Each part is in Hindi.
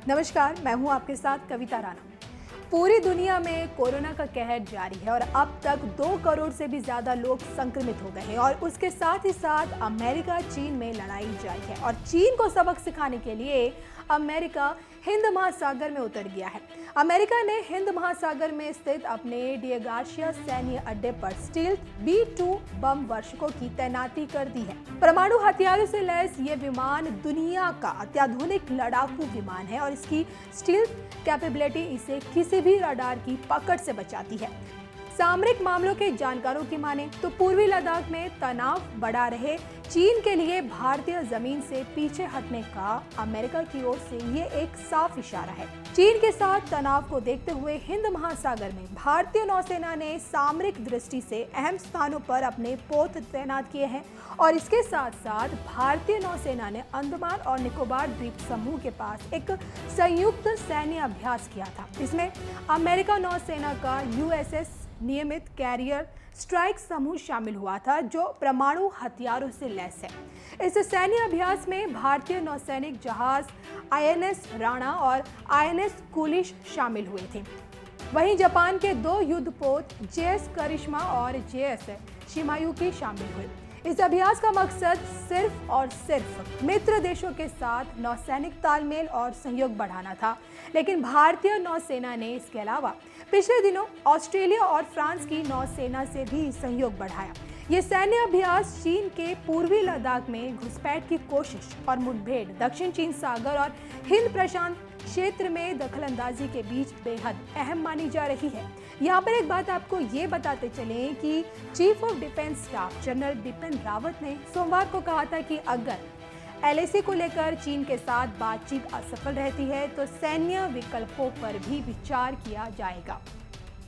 नमस्कार, मैं हूं आपके साथ कविता राणा। पूरी दुनिया में कोरोना का कहर जारी है और अब तक 2 करोड़ से भी ज्यादा लोग संक्रमित हो गए हैं और उसके साथ ही साथ अमेरिका चीन में लड़ाई जारी है और चीन को सबक सिखाने के लिए अमेरिका हिंद महासागर में उतर गया है। अमेरिका ने हिंद महासागर में स्थित अपने डिएगार्शिया सैन्य अड्डे पर स्टील्थ B-2 बम वर्षकों की तैनाती कर दी है। परमाणु हथियारों से लैस ये विमान दुनिया का अत्याधुनिक लड़ाकू विमान है और इसकी स्टील्थ कैपेबिलिटी इसे किसी भी रडार की पकड़ से बचाती है। सामरिक मामलों के जानकारों की माने तो पूर्वी लद्दाख में तनाव बढ़ा रहे चीन के लिए भारतीय जमीन से पीछे हटने का अमेरिका की ओर से ये एक साफ इशारा है। चीन के साथ तनाव को देखते हुए हिंद महासागर में भारतीय नौसेना ने सामरिक दृष्टि से अहम स्थानों पर अपने पोत तैनात किए हैं और इसके साथ साथ भारतीय नौसेना ने अंडमान और निकोबार द्वीप समूह के पास एक संयुक्त सैन्य अभ्यास किया था। इसमें अमेरिका नौसेना का USS नियमित कैरियर स्ट्राइक समूह शामिल हुआ था जो परमाणु हथियारों से लैस है। इस सैन्य अभ्यास में भारतीय नौसैनिक जहाज INS राणा और INS कुलिश शामिल हुए थे। वहीं जापान के 2 युद्धपोत JS करिश्मा और JS शिमायुकी शामिल हुए। इस अभ्यास का मकसद सिर्फ और सिर्फ मित्र देशों के साथ नौसैनिक तालमेल और सहयोग बढ़ाना था, लेकिन भारतीय नौसेना ने इसके अलावा पिछले दिनों ऑस्ट्रेलिया और फ्रांस की नौसेना से भी सहयोग बढ़ाया। ये सैन्य अभ्यास चीन के पूर्वी लद्दाख में घुसपैठ की कोशिश और मुठभेड़ दक्षिण चीन सागर और हिंद प्रशांत क्षेत्र में दखलंदाजी के बीच बेहद अहम मानी जा रही है। यहाँ पर एक बात आपको ये बताते चलें कि chief of defence staff general Bipin Rawat ने सोमवार को कहा था कि अगर LAC को लेकर चीन के साथ बातचीत असफल रहती है तो सैन्य विकल्पों पर भी विचार किया जाएगा।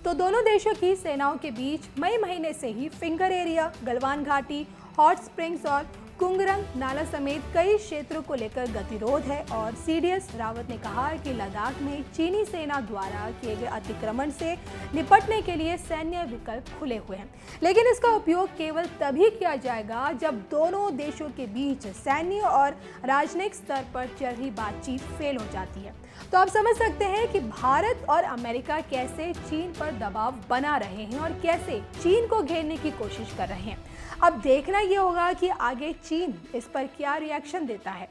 तो दोनों देशों की सेनाओं के बीच मई महीने से ही फिंगर एरिया, गलवान घाटी, हॉट स्प्रिंग्स और कुंगरंग नाला समेत कई क्षेत्रों को लेकर गतिरोध है और CDS रावत ने कहा कि लद्दाख में चीनी सेना द्वारा किए गए अतिक्रमण से निपटने के लिए सैन्य विकल्प खुले हुए हैं, लेकिन इसका उपयोग केवल तभी किया जाएगा जब दोनों देशों के बीच सैन्य और राजनयिक स्तर पर चल रही बातचीत फेल हो जाती है। तो आप समझ सकते हैं कि भारत और अमेरिका कैसे चीन पर दबाव बना रहे हैं और कैसे चीन को घेरने की कोशिश कर रहे हैं। अब देखना ये होगा कि आगे चीन इस पर क्या रिएक्शन देता है।